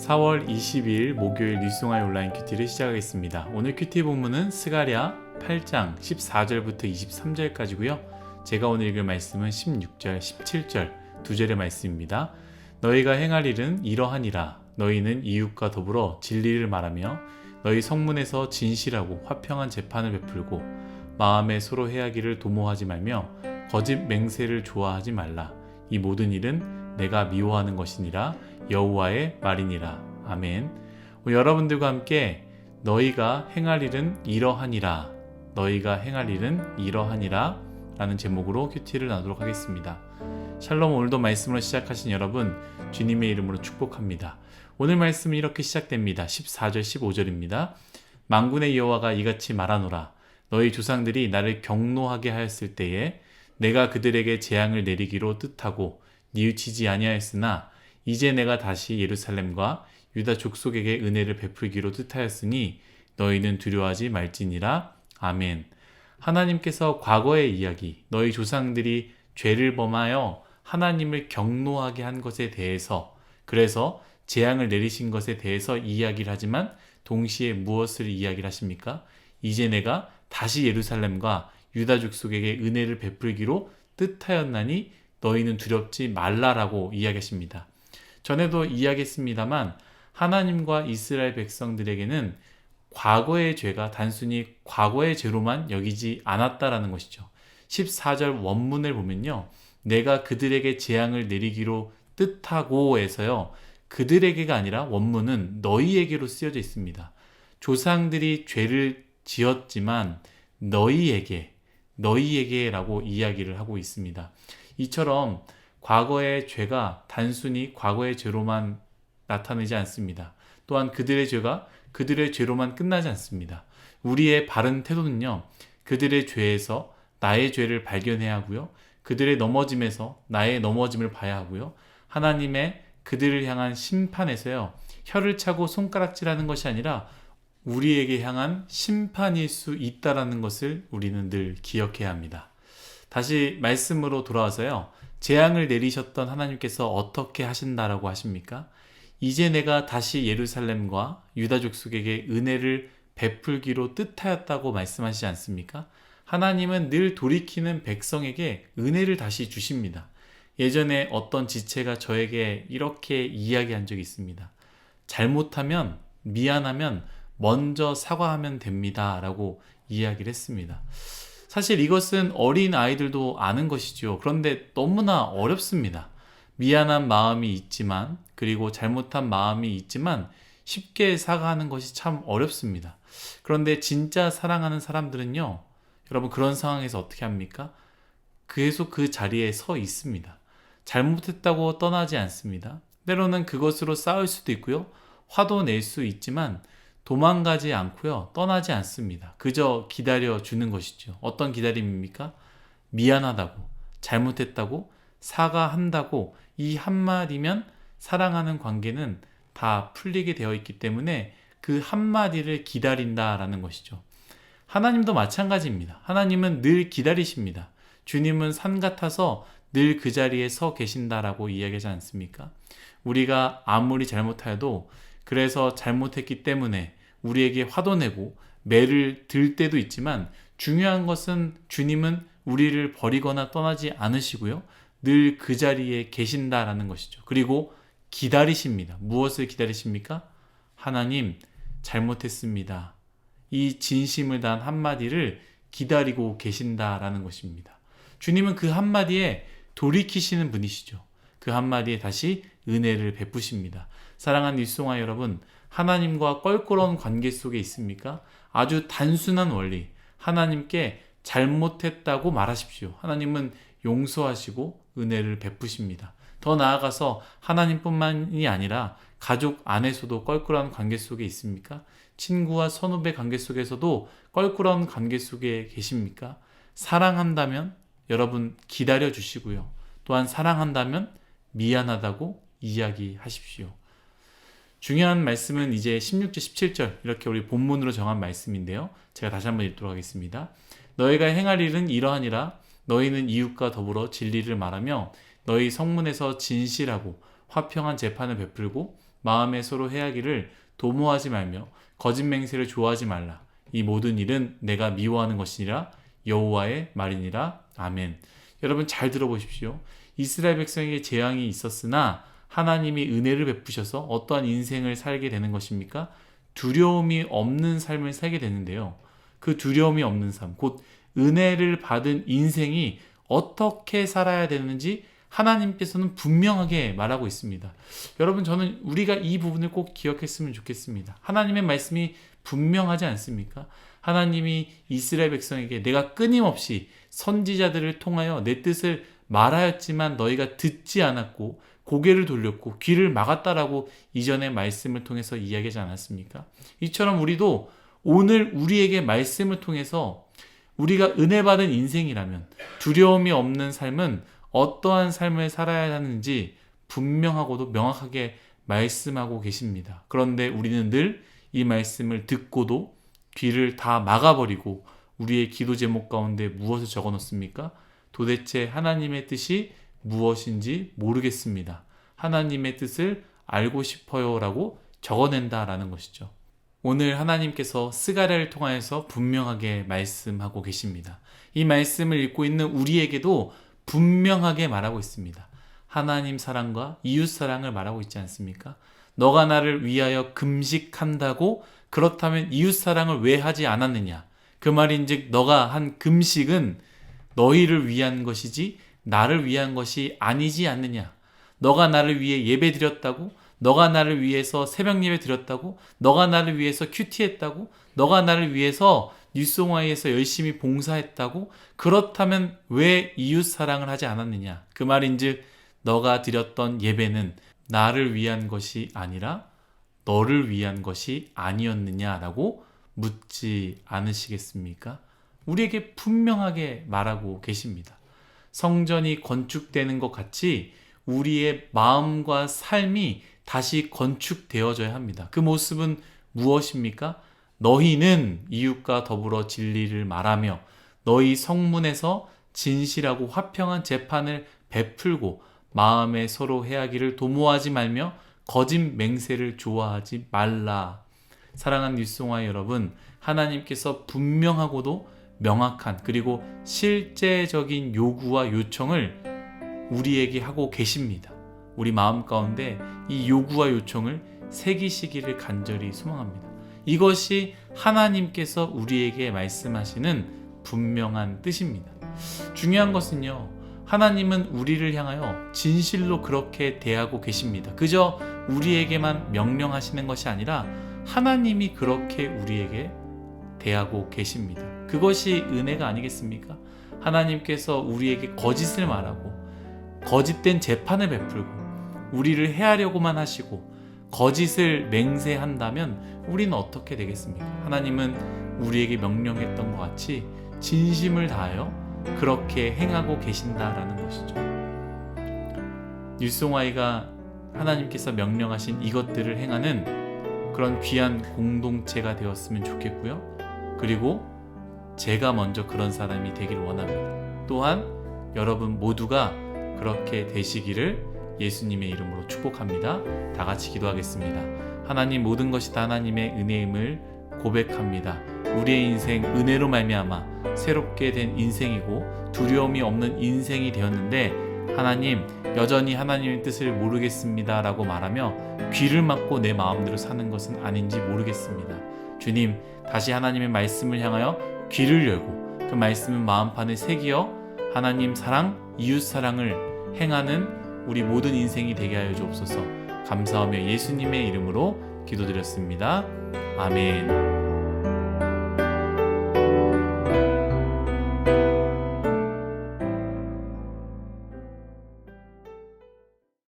4월 22일 목요일 뉴스송아의 온라인 큐티를 시작하겠습니다. 오늘 큐티 본문은 스가랴 8장 14절부터 23절까지고요. 제가 오늘 읽을 말씀은 16절, 17절 두 절의 말씀입니다. 너희가 행할 일은 이러하니라. 너희는 이웃과 더불어 진리를 말하며 너희 성문에서 진실하고 화평한 재판을 베풀고 마음에 서로 해하기를 도모하지 말며 거짓 맹세를 좋아하지 말라. 이 모든 일은 내가 미워하는 것이니라. 여호와의 말이니라. 아멘. 여러분들과 함께 너희가 행할 일은 이러하니라. 너희가 행할 일은 이러하니라 라는 제목으로 큐티를 나누도록 하겠습니다. 샬롬. 오늘도 말씀으로 시작하신 여러분 주님의 이름으로 축복합니다. 오늘 말씀은 이렇게 시작됩니다. 14절 15절입니다. 만군의 여호와가 이같이 말하노라. 너희 조상들이 나를 경노하게 하였을 때에 내가 그들에게 재앙을 내리기로 뜻하고 뉘우치지 아니하였으나 이제 내가 다시 예루살렘과 유다 족속에게 은혜를 베풀기로 뜻하였으니 너희는 두려워하지 말지니라. 아멘. 하나님께서 과거의 이야기, 너희 조상들이 죄를 범하여 하나님을 경노하게 한 것에 대해서, 그래서 재앙을 내리신 것에 대해서 이야기를 하지만 동시에 무엇을 이야기를 하십니까? 이제 내가 다시 예루살렘과 유다 족속에게 은혜를 베풀기로 뜻하였나니 너희는 두렵지 말라라고 이야기하십니다. 전에도 이야기했습니다만 하나님과 이스라엘 백성들에게는 과거의 죄가 단순히 과거의 죄로만 여기지 않았다라는 것이죠. 14절 원문을 보면요. 내가 그들에게 재앙을 내리기로 뜻하고 해서요. 그들에게가 아니라 원문은 너희에게로 쓰여져 있습니다. 조상들이 죄를 지었지만 너희에게라고 이야기를 하고 있습니다. 이처럼 과거의 죄가 단순히 과거의 죄로만 나타나지 않습니다. 또한 그들의 죄가 그들의 죄로만 끝나지 않습니다. 우리의 바른 태도는요, 그들의 죄에서 나의 죄를 발견해야 하고요, 그들의 넘어짐에서 나의 넘어짐을 봐야 하고요, 하나님의 그들을 향한 심판에서요, 혀를 차고 손가락질하는 것이 아니라 우리에게 향한 심판일 수 있다라는 것을 우리는 늘 기억해야 합니다. 다시 말씀으로 돌아와서요. 재앙을 내리셨던 하나님께서 어떻게 하신다라고 하십니까? 이제 내가 다시 예루살렘과 유다 족속에게 은혜를 베풀기로 뜻하였다고 말씀하시지 않습니까? 하나님은 늘 돌이키는 백성에게 은혜를 다시 주십니다. 예전에 어떤 지체가 저에게 이렇게 이야기한 적이 있습니다. 잘못하면, 미안하면 먼저 사과하면 됩니다 라고 이야기를 했습니다. 사실 이것은 어린 아이들도 아는 것이죠. 그런데 너무나 어렵습니다. 미안한 마음이 있지만, 그리고 잘못한 마음이 있지만 쉽게 사과하는 것이 참 어렵습니다. 그런데 진짜 사랑하는 사람들은요, 여러분 그런 상황에서 어떻게 합니까? 계속 그 자리에 서 있습니다. 잘못했다고 떠나지 않습니다. 때로는 그것으로 싸울 수도 있고요. 화도 낼 수 있지만 도망가지 않고요. 떠나지 않습니다. 그저 기다려주는 것이죠. 어떤 기다림입니까? 미안하다고, 잘못했다고, 사과한다고 이 한마디면 사랑하는 관계는 다 풀리게 되어 있기 때문에 그 한마디를 기다린다라는 것이죠. 하나님도 마찬가지입니다. 하나님은 늘 기다리십니다. 주님은 산 같아서 늘 그 자리에 서 계신다라고 이야기하지 않습니까? 우리가 아무리 잘못하여도 그래서 잘못했기 때문에 우리에게 화도 내고 매를 들 때도 있지만 중요한 것은 주님은 우리를 버리거나 떠나지 않으시고요. 늘 그 자리에 계신다라는 것이죠. 그리고 기다리십니다. 무엇을 기다리십니까? 하나님, 잘못했습니다. 이 진심을 다한 한마디를 기다리고 계신다라는 것입니다. 주님은 그 한마디에 돌이키시는 분이시죠. 그 한마디에 다시 은혜를 베푸십니다. 사랑하는 일송아 여러분, 하나님과 껄끄러운 관계 속에 있습니까? 아주 단순한 원리, 하나님께 잘못했다고 말하십시오. 하나님은 용서하시고 은혜를 베푸십니다. 더 나아가서 하나님뿐만이 아니라 가족 안에서도 껄끄러운 관계 속에 있습니까? 친구와 선후배 관계 속에서도 껄끄러운 관계 속에 계십니까? 사랑한다면 여러분 기다려 주시고요. 또한 사랑한다면 미안하다고 이야기하십시오. 중요한 말씀은 이제 16절, 17절 이렇게 우리 본문으로 정한 말씀인데요. 제가 다시 한번 읽도록 하겠습니다. 너희가 행할 일은 이러하니라. 너희는 이웃과 더불어 진리를 말하며 너희 성문에서 진실하고 화평한 재판을 베풀고 마음에 서로 해하기를 도모하지 말며 거짓 맹세를 좋아하지 말라. 이 모든 일은 내가 미워하는 것이니라. 여호와의 말이니라. 아멘. 여러분 잘 들어보십시오. 이스라엘 백성에게 재앙이 있었으나 하나님이 은혜를 베푸셔서 어떠한 인생을 살게 되는 것입니까? 두려움이 없는 삶을 살게 되는데요. 그 두려움이 없는 삶, 곧 은혜를 받은 인생이 어떻게 살아야 되는지 하나님께서는 분명하게 말하고 있습니다. 여러분, 저는 우리가 이 부분을 꼭 기억했으면 좋겠습니다. 하나님의 말씀이 분명하지 않습니까? 하나님이 이스라엘 백성에게 내가 끊임없이 선지자들을 통하여 내 뜻을 말하였지만 너희가 듣지 않았고 고개를 돌렸고 귀를 막았다라고 이전의 말씀을 통해서 이야기하지 않았습니까? 이처럼 우리도 오늘 우리에게 말씀을 통해서 우리가 은혜 받은 인생이라면 두려움이 없는 삶은 어떠한 삶을 살아야 하는지 분명하고도 명확하게 말씀하고 계십니다. 그런데 우리는 늘 이 말씀을 듣고도 귀를 다 막아버리고 우리의 기도 제목 가운데 무엇을 적어 놓습니까? 도대체 하나님의 뜻이 무엇인지 모르겠습니다. 하나님의 뜻을 알고 싶어요 라고 적어낸다라는 것이죠. 오늘 하나님께서 스가랴를 통하여서 분명하게 말씀하고 계십니다. 이 말씀을 읽고 있는 우리에게도 분명하게 말하고 있습니다. 하나님 사랑과 이웃 사랑을 말하고 있지 않습니까? 너가 나를 위하여 금식한다고 그렇다면 이웃 사랑을 왜 하지 않았느냐? 그 말인즉 너가 한 금식은 너희를 위한 것이지 나를 위한 것이 아니지 않느냐? 너가 나를 위해 예배 드렸다고? 너가 나를 위해서 새벽 예배 드렸다고? 너가 나를 위해서 큐티했다고? 너가 나를 위해서 뉴송아이에서 열심히 봉사했다고? 그렇다면 왜 이웃 사랑을 하지 않았느냐? 그 말인즉 너가 드렸던 예배는 나를 위한 것이 아니라 너를 위한 것이 아니었느냐라고 묻지 않으시겠습니까? 우리에게 분명하게 말하고 계십니다. 성전이 건축되는 것 같이 우리의 마음과 삶이 다시 건축되어져야 합니다. 그 모습은 무엇입니까? 너희는 이웃과 더불어 진리를 말하며 너희 성문에서 진실하고 화평한 재판을 베풀고 마음에 서로 해하기를 도모하지 말며 거짓 맹세를 좋아하지 말라. 사랑하는 뉴송아이 여러분, 하나님께서 분명하고도 명확한 그리고 실제적인 요구와 요청을 우리에게 하고 계십니다. 우리 마음 가운데 이 요구와 요청을 새기시기를 간절히 소망합니다. 이것이 하나님께서 우리에게 말씀하시는 분명한 뜻입니다. 중요한 것은요, 하나님은 우리를 향하여 진실로 그렇게 대하고 계십니다. 그저 우리에게만 명령하시는 것이 아니라 하나님이 그렇게 우리에게 대하고 계십니다. 그것이 은혜가 아니겠습니까? 하나님께서 우리에게 거짓을 말하고 거짓된 재판을 베풀고 우리를 해하려고만 하시고 거짓을 맹세한다면 우리는 어떻게 되겠습니까? 하나님은 우리에게 명령했던 것 같이 진심을 다하여 그렇게 행하고 계신다라는 것이죠. 뉴송아이가 하나님께서 명령하신 이것들을 행하는 그런 귀한 공동체가 되었으면 좋겠고요. 그리고 제가 먼저 그런 사람이 되기를 원합니다. 또한 여러분 모두가 그렇게 되시기를 예수님의 이름으로 축복합니다. 다 같이 기도하겠습니다. 하나님, 모든 것이 다 하나님의 은혜임을 고백합니다. 우리의 인생 은혜로 말미암아 새롭게 된 인생이고 두려움이 없는 인생이 되었는데 하나님, 여전히 하나님의 뜻을 모르겠습니다 라고 말하며 귀를 막고 내 마음대로 사는 것은 아닌지 모르겠습니다. 주님, 다시 하나님의 말씀을 향하여 귀를 열고 그 말씀은 마음판에 새기어 하나님 사랑, 이웃 사랑을 행하는 우리 모든 인생이 되게 하여 주옵소서. 감사하며 예수님의 이름으로 기도드렸습니다. 아멘.